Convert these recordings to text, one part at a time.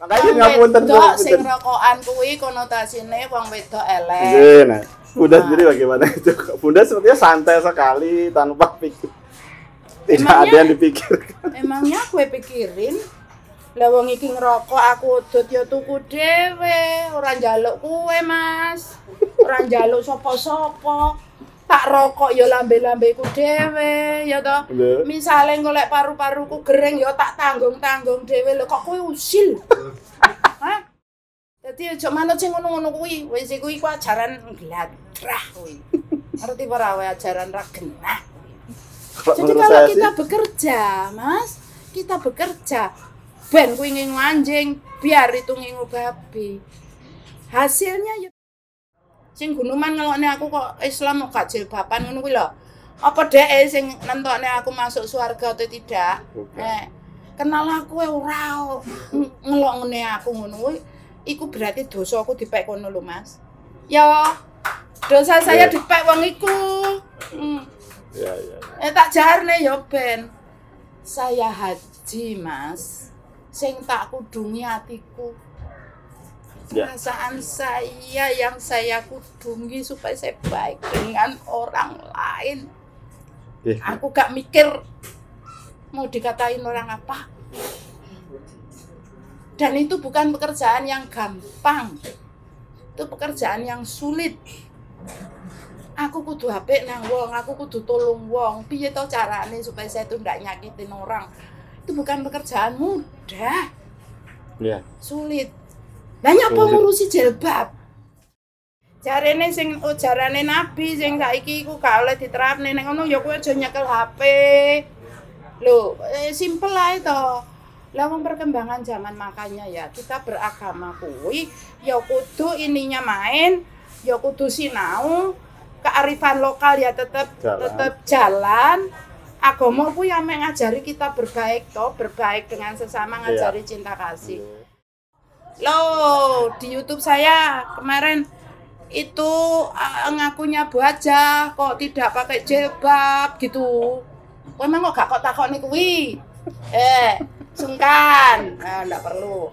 Makanya ngapunten sing rokokan kuwi konotasine wong wedok elek. Nggih, nah. Bunda sendiri bagaimana itu? Bunda sepertinya santai sekali tanpa pikir. Tidak ada yang dipikirkan. Emangnya gue pikirin? Lah wong iki ngerokok aku udut ya tuku dhewe, ora njaluk kuwe, Mas. Ora njaluk sapa-sapa. Tak rokok ya lambe-lambeku dhewe, ya toh. Misale golek paru-paruku gereng ya tak tanggung-tanggung dhewe. Lho kok kowe usil? Hah? Dadi aja manut sing ngono-ngono kuwi. Wis iku ajaran gladrah kuwi. Ngerti ora wae ajaran ra genah. Jadi kalau kita bekerja, Mas, kita bekerja. Ben kuwi ngingu anjing, biar itu ngingu babi. Hasilnya ya sing gunuman ngelokne aku kok Islam kok gak jilbaban ngono kuwi lho. Apa dhek sing nentokne aku masuk surga atau tidak? Kenal aku ora ngelok ngene aku ngono kuwi. Iku berarti dosa aku dipek kono lho, Mas. Ya dosa saya dipek wong iku. Ya. Tak jarne ya ben. Saya haji, Mas. Sing tak kudungi hatiku. Perasaan saya yang saya kudungi supaya saya baik dengan orang lain. Aku gak mikir mau dikatain orang apa. Dan itu bukan pekerjaan yang gampang. Itu pekerjaan yang sulit. Aku kudu apik nang wong, aku kudu tolong wong. Piye to carane supaya saya itu ndak nyakitin orang. Itu bukan pekerjaan mudah. Iya. Sulit. Lah nyapa ngurusi jilbab? Jarene sing ujarane Nabi sing saiki iku gak oleh diterapne nek ngono ya kowe aja nyekel HP. Lho, simpel ae to. Lah wong perkembangan zaman makanya ya kita beragama kuwi ya kudu ininya main, ya kudu sinau, kearifan lokal ya tetep jalan. Agama kuwi ame ngajari kita berbaik toh, berbaik dengan sesama, ngajari cinta kasih. Loh, di YouTube saya kemarin itu ngakunya Bu aja kok tidak pakai jilbab gitu. Kok emang kok gak kok takoni kuwi? Sungkan. Nah, enggak perlu.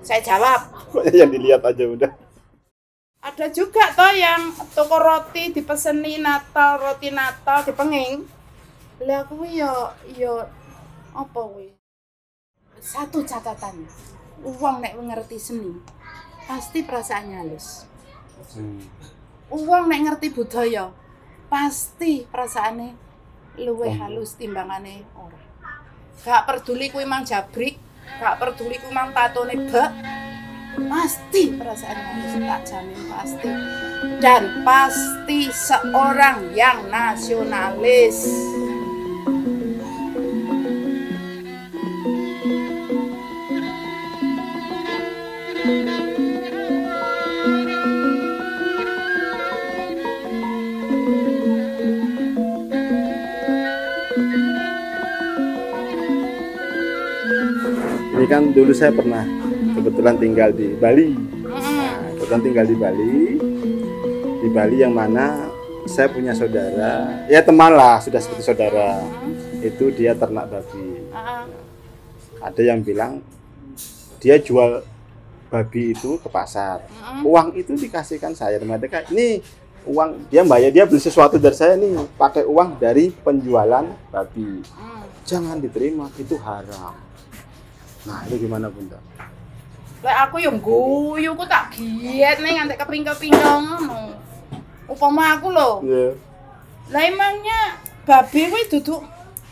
Saya jawab. Yang dilihat aja udah. Ada juga toh yang toko roti dipeseni Natal, roti Natal dipenging. Lah kuwi ya apa kuwi? Satu catatan. Uang nek ngerti seni pasti perasaannya halus. Uang nek ngerti budaya pasti perasaane luwih halus timbangane ora. Gak peduli kuwi mang jabrik, gak peduli kuwi mang tatone bek. Pasti perasaannya halus, tak jamin pasti. Dan pasti seorang yang nasionalis. Ini kan dulu saya pernah kebetulan tinggal di Bali. Nah, kebetulan tinggal di Bali. Di Bali yang mana saya punya saudara, ya teman lah, sudah seperti saudara. Itu dia ternak babi. Ada yang bilang dia jual babi itu ke pasar. Uang itu dikasihkan saya, mereka ini uang dia bayar, dia beli sesuatu dari saya nih, pakai uang dari penjualan babi. Jangan diterima, itu haram. Nah, itu gimana Bunda? Lah aku yang guyu, aku tak giat nih ngantek keping-keping ngono. Upama aku lho. Lah emangnya babi kuwi duduk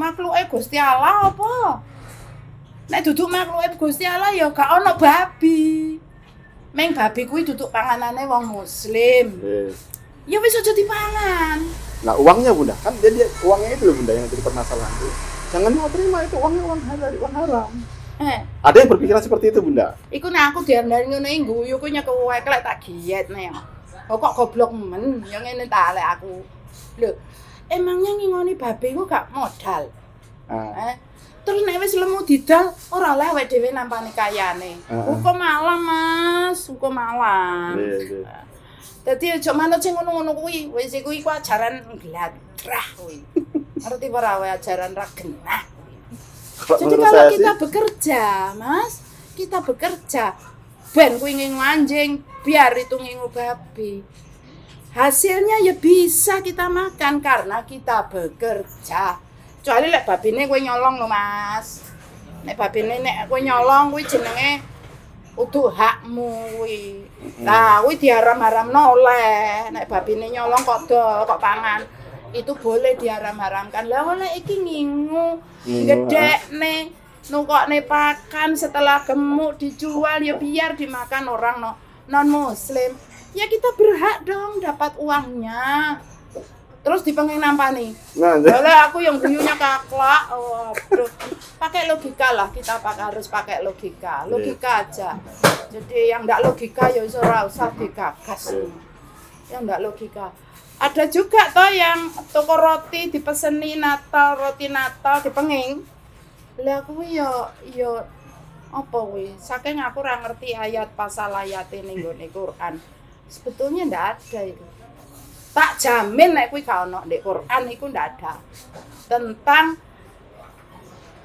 makhluke Gusti Allah apa? Nek duduk makhluke Gusti Allah ya gak ono babi. Meng babi kuwi duduk panganane wong muslim. Ya wis aja dipangan. Nah, uangnya Bunda, kan dia uangnya itu loh Bunda yang jadi permasalahan itu. Jangan mau terima itu uangnya uang halal, uang haram. Ada yang berpikiran seperti itu Bunda? Iku nek aku diandani ngene guyu ku nyek weklek tak giat nek. Kok goblok men, yang ngene ta lek aku. Lho, emangnya ngingoni babi ku gak modal. Terus nek wis lemu didal ora oleh awake dhewe nampani kayane. Hukum malam Mas, hukum malam. Dadi aja manut sing ngono-ngono kuwi. Wis iku ajaran gladrah kuwi. Ngerti ora wae ajaran ra genah. Jadi kalau kita bekerja, Mas, kita bekerja. Ben kuwi ngingu anjing, biar itu ngingu babi. Hasilnya ya bisa kita makan karena kita bekerja. Kecuali lek babine kowe nyolong lho Mas. Nek babine nek kowe nyolong kuwi jenenge utuh hakmu kuwi. Nah, kuwi diharam-haramno oleh. Nek babine nyolong kok kok pangan. Itu boleh diharam-haramkan. Lah oleh iki ngingu, gedekne, nukokne pakan setelah gemuk dijual ya biar dimakan orang non muslim. Ya kita berhak dong dapat uangnya. Terus dipenging nampani. Lah aku yang guyunya kaklak. Waduh. Pakai logika lah, kita harus pakai logika. Logika aja. Jadi yang enggak logika ya ora usah digagas. Yang enggak logika. Ada juga toh yang toko roti dipeseni Natal, roti Natal dipenging. Lah kuwi yo apa kuwi? Saking aku ora ngerti ayat pasal ayate ning nggone Quran. Sebetulnya ndak ada itu. Tak jamin nek kuwi gak ono ndek Quran iku ndak ada. Tentang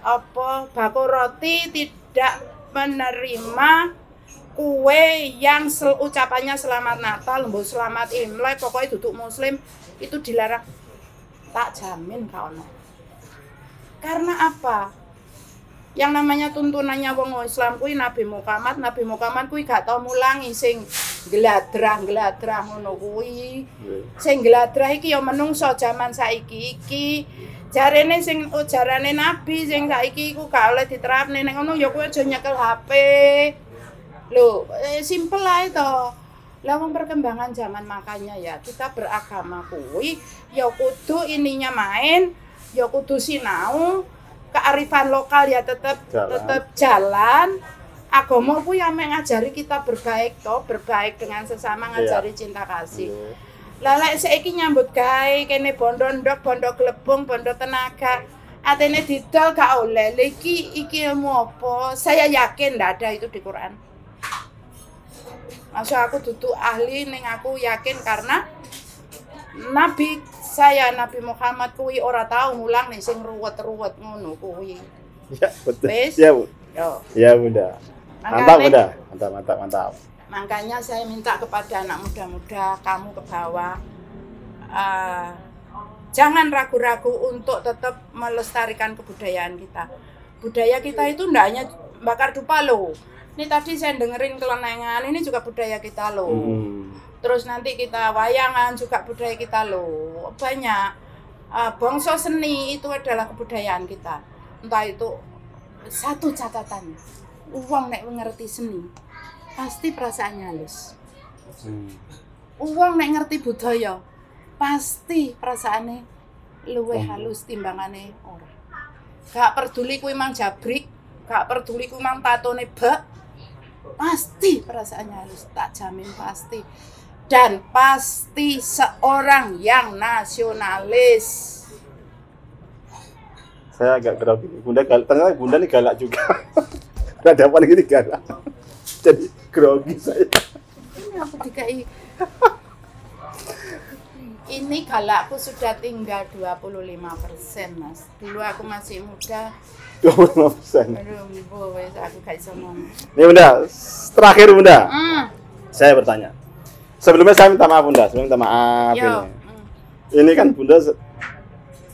apa bako roti tidak menerima kue yang ucapannya selamat Natal, mbok selamat Imlek, pokoknya duduk muslim itu dilarang. Tak jamin gak ono. Karena apa? Yang namanya tuntunannya wong Islam kuwi Nabi Muhammad kuwi gak tau mulangi sing gladrah ngono kuwi. Sing gladrah iki ya menungso jaman saiki iki. Jarene sing ujarane Nabi sing saiki iku gak oleh diterapne ning ngono ya kuwi aja nyekel HP. Loh, simpel ae to. Lah wong perkembangan zaman makanya ya kita beragama kuwi ya kudu ininya main, ya kudu sinau, kearifan lokal ya tetep jalan. Agama kuwi ame ngajari kita berbaik to, berbaik dengan sesama, ngajari cinta kasih. Lah lek saiki nyambut gawe kene bondo ndok, bondo glebung, bondo tenaga. Atene didol gak oleh. Lha iki ilmu apa? Saya yakin ndak ada itu di Quran. Maksud aku duduk ahli ning aku yakin karena Nabi Muhammad kuwi ora tau ngulang nih sing ruwet-ruwet ngono kuwi. Ya, betul. Wis? Ya, Bu. Ya, Bunda. Mantap, Bunda. Mantap. Makanya saya minta kepada anak muda-muda, kamu ke bawah, jangan ragu-ragu untuk tetap melestarikan kebudayaan kita. Budaya kita itu ndak hanya bakar dupa loh. Ini tadi saya dengerin kelenengan, ini juga budaya kita loh. Terus nanti kita wayangan juga budaya kita loh. Banyak bangsa seni itu adalah kebudayaan kita. Entah itu satu catatan, uang nek ngerti seni pasti perasaannya halus. Uang nek ngerti budaya pasti perasaannya luwih halus timbangane ora. Gak peduli kuwi mang jabrik, gak peduli kuwi mang tatone bek. Pasti perasaannya halus, tak jamin pasti. Dan pasti seorang yang nasionalis. Saya agak grogi. Bunda ternyata Bunda ini galak juga. Ada apa lagi galak? Jadi grogi saya. Ini aku dikai. Ini galakku sudah tinggal 25%, Mas. Dulu aku masih muda. 25%. Aduh, wes aku gak iso ngomong. Nih Bunda, terakhir Bunda. Saya bertanya. Sebelumnya saya minta maaf Bunda, Ini kan Bunda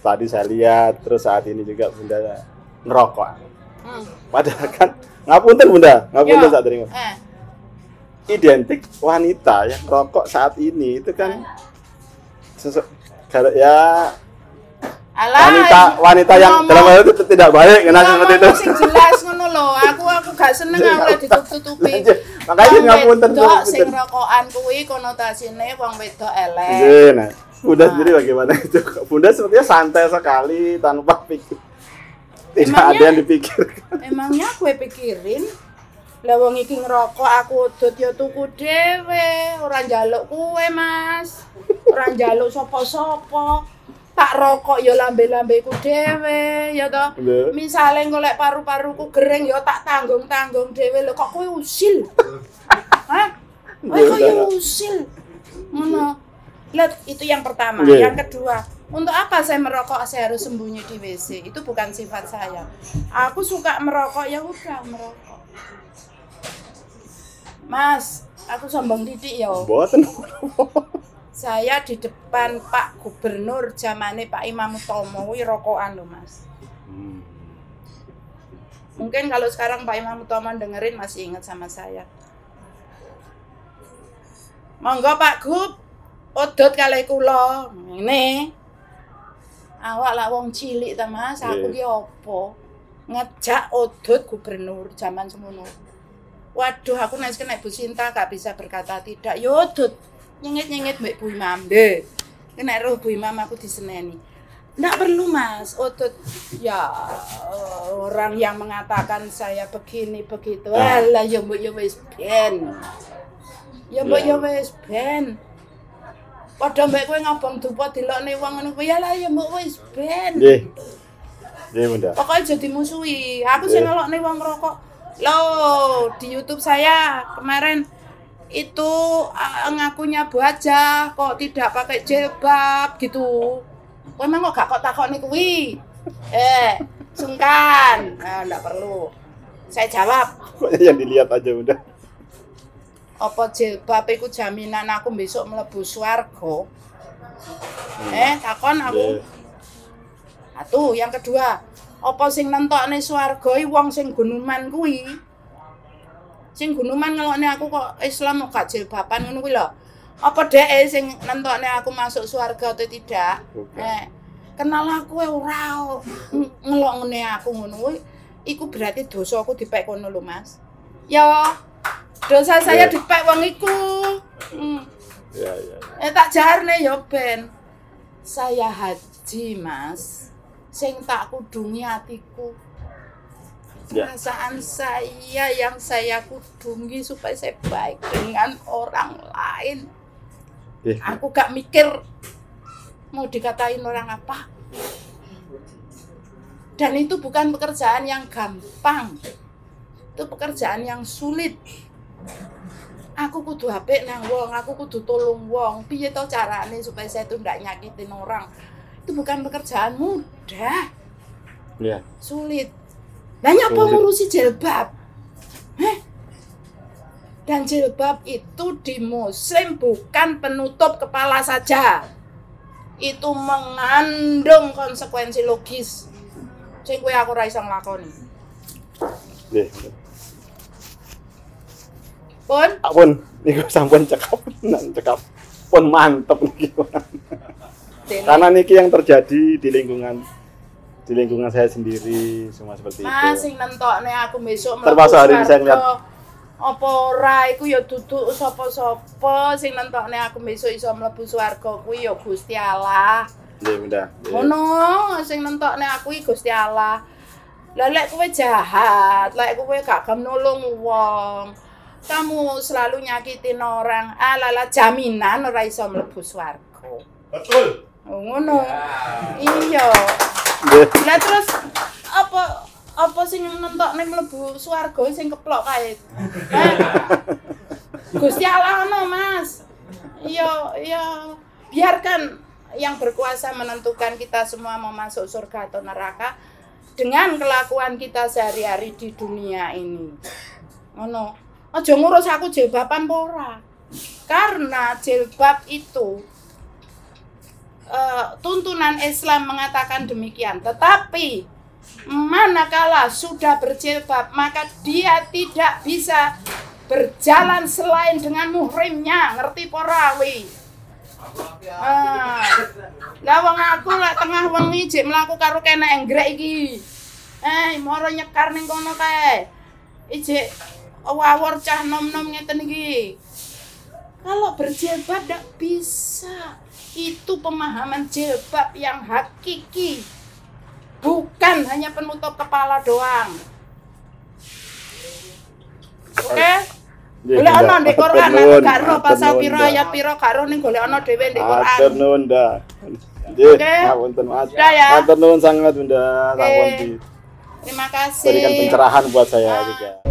tadi saya lihat, terus saat ini juga Bunda ngerokok. Padahal kan ngapunten Bunda saat ini. Identik wanita yang rokok saat ini itu kan ya wanita yang dalam hal itu tidak baik kena seperti itu. Sing jelas ngono lho. Aku gak seneng oleh ditutup-tutupi. Makanya ngapunten sing rokokan kuwi konotasine wong wedok elek. Nggih, nah. Bunda sendiri bagaimana itu? Bunda sepertinya santai sekali tanpa pikir. Tidak ada yang dipikirkan. Emangnya gue pikirin? Lah wong iki ngerokok aku udut ya tuku dhewe, ora njaluk kowe, Mas. Ora njaluk sapa-sapa. Tak rokok ya lambe-lambeku dhewe ya toh. Misale golek paru-paruku gering ya tak tanggung-tanggung dhewe. Lho kok kowe usil? Hah? Kowe ya usil. Ngono. Lihat itu yang pertama. Yang kedua, untuk apa saya merokok saya harus sembunyi di WC? Itu bukan sifat saya. Aku suka merokok ya udah merokok. Mas, aku sombong titik ya. Mboten. Saya di depan Pak Gubernur zamane Pak Imam Utomo kuwi rokokan lho, Mas. Mungkin kalau sekarang Pak Imam Utomo dengerin masih ingat sama saya. Monggo Pak Gub, odot kalih kula. Ngene. Awak lah wong cilik ta Mas, aku ki opo? Ngejak odot gubernur zaman semono. Waduh, aku nek Bu Sinta gak bisa berkata tidak. Yo odot nyengit-nyengit mbek Bu Imam. Nggih. Nek roh Bu Imam aku diseneni. Nggak perlu Mas, odot ya orang yang mengatakan saya begini begitu. Alah ya mbok ya wis ben. Ya mbok ya wis ben. Padha mbek kowe ngobong dupa dilokne wong ngono kuwi lah ya mbok wis ben. Nggih. Nggih, Bunda. Pokoke aja dimusuhi. Aku sing ngelokne wong ngerokok. Loh, di YouTube saya kemarin itu ngakunya Bu Aja kok tidak pakai jilbab gitu. Kowe emang kok gak takokne kuwi? Sungkan. Nah, enggak perlu. Saya jawab. Pokoknya yang dilihat aja udah. Apa jilbab iku jaminan aku besok mlebu swarga? Takon aku. Satu, yang kedua, apa sing nentokne swarga iki wong sing gunuman kuwi? Sing gunuman ngelokne aku kok Islam kok gak jilbaban ngono kuwi lho. Apa dhek sing nentokne aku masuk swarga atau tidak? Kenal aku ora ngelok ngene aku ngono kuwi. Iku berarti dosaku dipek kono lho, Mas. Ya, dosa saya dipek wong iku. Ya. Tak jarne ya ben. Saya haji, Mas. Sing tak kudungi hatiku. Perasaan saya yang saya kudungi supaya saya baik dengan orang lain. Aku gak mikir mau dikatain orang apa. Dan itu bukan pekerjaan yang gampang. Itu pekerjaan yang sulit. Aku kudu apik nang wong, aku kudu tolong wong. Piye to carane supaya saya itu ndak nyakitin orang. Itu bukan pekerjaan mudah. Iya. Sulit. Lah nyapa ngurusi jilbab? Dan jilbab itu di muslim bukan penutup kepala saja. Itu mengandung konsekuensi logis. Sing kowe aku ora iso nglakoni. Nggih. Pun niku sampun cekap. Pun mantep niki. Karena niki yang terjadi di lingkungan saya sendiri semua seperti itu. Mas sing nentokne aku besok termasuk hari ini saya ngeliat apa ora iku ya duduk sapa-sapa sing nentokne aku besok iso mlebu swarga kuwi ya Gusti Allah. Nggih, Bunda. Ngono, sing nentokne aku iki Gusti Allah. Lah lek kowe jahat, lek kowe gak gelem nulung wong, kamu selalu nyakitin orang, alala jaminan ora iso mlebu swarga. Betul. Ngono. Iya. Lah terus apa sing nentokne mlebu swarga sing keplok kae. Gusti Allah ono, Mas. Iya, biarkan yang berkuasa menentukan kita semua mau masuk surga atau neraka dengan kelakuan kita sehari-hari di dunia ini. Ngono. Aja ngurus aku jilbaban apa ora. Karena jilbab itu tuntunan Islam mengatakan demikian, tetapi manakala sudah berjilbab maka dia tidak bisa berjalan selain dengan muhrimnya, ngerti porawi? Lah wong aku lek tengah wengi jek mlaku karo kenek enggrek iki. Moro nyekar ning kono kae. Ijek wawor cah nom-nom ngeten iki. Kalau berjilbab ndak bisa. Itu pemahaman jilbab yang hakiki. Bukan hanya penutup kepala doang. Oke? Golek ana ndek Quran nek gak ro pasal pira ayat pira gak ro ning golek ana dhewe ndek Quran. Matur nuwun, Bunda. Nggih, ngapunten Mas. Matur nuwun sangat, Bunda. Sampun Terima kasih. berikan pencerahan buat saya juga.